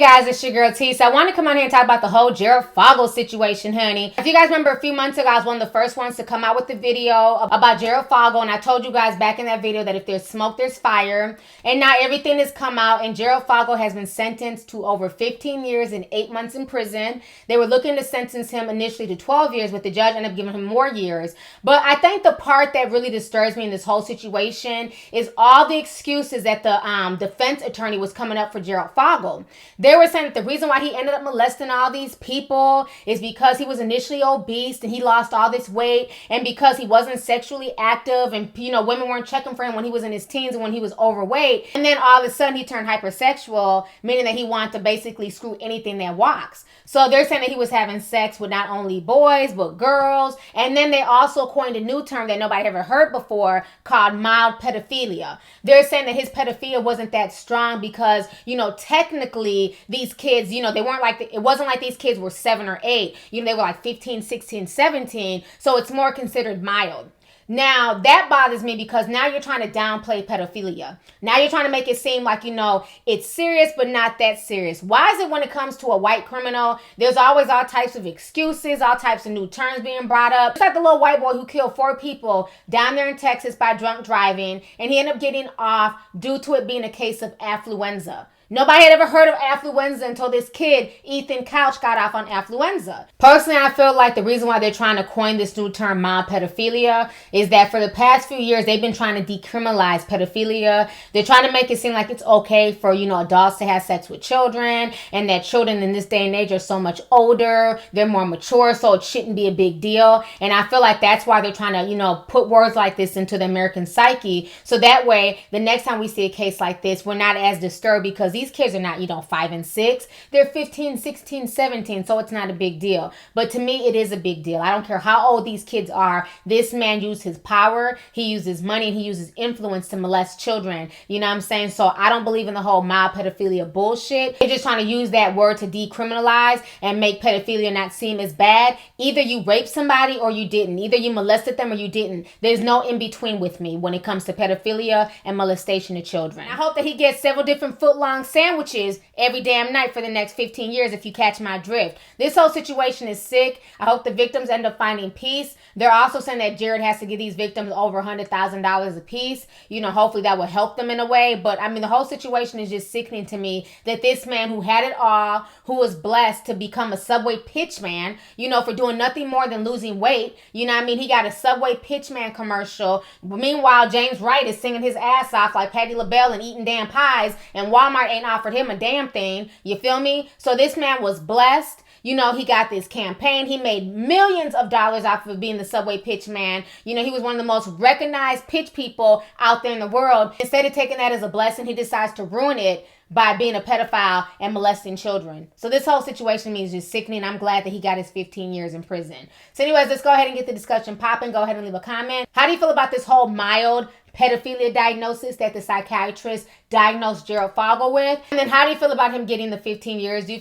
guys, it's your girl T. So I want to come on here and talk about the whole Gerald Fogle situation, honey. If you guys remember, a few months ago, I was one of the first ones to come out with the video about Gerald Fogle, and I told you guys back in that video that if there's smoke, there's fire. And now everything has come out, and Gerald Fogle has been sentenced to over 15 years and 8 months in prison. They were looking to sentence him initially to 12 years, but the judge ended up giving him more years. But I think the part that really disturbs me in this whole situation is all the excuses that the defense attorney was coming up for Gerald Fogle. They were saying that the reason why he ended up molesting all these people is because he was initially obese and he lost all this weight, and because he wasn't sexually active, and women weren't checking for him when he was in his teens and when he was overweight. And then all of a sudden he turned hypersexual, meaning that he wanted to basically screw anything that walks. So they're saying that he was having sex with not only boys but girls. And then they also coined a new term that nobody ever heard before called mild pedophilia. They're saying that his pedophilia wasn't that strong because, technically these kids, they weren't like, it wasn't like these kids were 7 or 8. They were like 15, 16, 17. So it's more considered mild. Now, that bothers me because now you're trying to downplay pedophilia. Now you're trying to make it seem like, it's serious, but not that serious. Why is it when it comes to a white criminal, there's always all types of excuses, all types of new terms being brought up? It's like the little white boy who killed 4 people down there in Texas by drunk driving, and he ended up getting off due to it being a case of affluenza. Nobody had ever heard of affluenza until this kid, Ethan Couch, got off on affluenza. Personally, I feel like the reason why they're trying to coin this new term, mild pedophilia, is that for the past few years, they've been trying to decriminalize pedophilia. They're trying to make it seem like it's okay for, adults to have sex with children, and that children in this day and age are so much older, they're more mature, so it shouldn't be a big deal. And I feel like that's why they're trying to, put words like this into the American psyche, so that way, the next time we see a case like this, we're not as disturbed, because these kids are not, 5 and 6. They're 15, 16, 17, so it's not a big deal. But to me, it is a big deal. I don't care how old these kids are. This man used his power, he uses money, and he uses influence to molest children. You know what I'm saying? So I don't believe in the whole mild pedophilia bullshit. They're just trying to use that word to decriminalize and make pedophilia not seem as bad. Either you raped somebody or you didn't. Either you molested them or you didn't. There's no in between with me when it comes to pedophilia and molestation of children. I hope that he gets several different foot-long sandwiches every damn night for the next 15 years, if you catch my drift. This whole situation is sick. I hope the victims end up finding peace. They're also saying that Jared has to give these victims over $100,000 a piece. Hopefully that will help them in a way. But the whole situation is just sickening to me that this man who had it all, who was blessed to become a Subway pitchman, for doing nothing more than losing weight. He got a Subway pitchman commercial. Meanwhile, James Wright is singing his ass off like Patti LaBelle and eating damn pies, and Walmart ain't offered him a damn thing. You feel me? So this man was blessed. He got this campaign. He made millions of dollars off of being the Subway pitch man. He was one of the most recognized pitch people out there in the world. Instead of taking that as a blessing, he decides to ruin it by being a pedophile and molesting children. So this whole situation to me is just sickening. I'm glad that he got his 15 years in prison. So anyways, let's go ahead and get the discussion popping. Go ahead and leave a comment. How do you feel about this whole mild pedophilia diagnosis that the psychiatrist diagnosed Gerald Fogle with? And then how do you feel about him getting the 15 years? Do you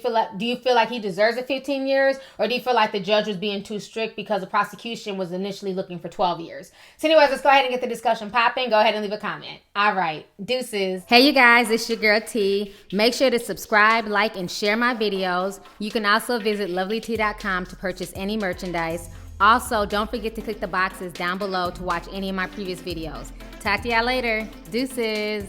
feel like he deserves the 15 years? Or do you feel like the judge was being too strict because the prosecution was initially looking for 12 years? So anyways, let's go ahead and get the discussion popping. Go ahead and leave a comment. All right. Deuces. Hey, you guys. It's your girl T. Make sure to subscribe, like, and share my videos. You can also visit lovelyti.com to purchase any merchandise. Also, don't forget to click the boxes down below to watch any of my previous videos. Talk to y'all later. Deuces.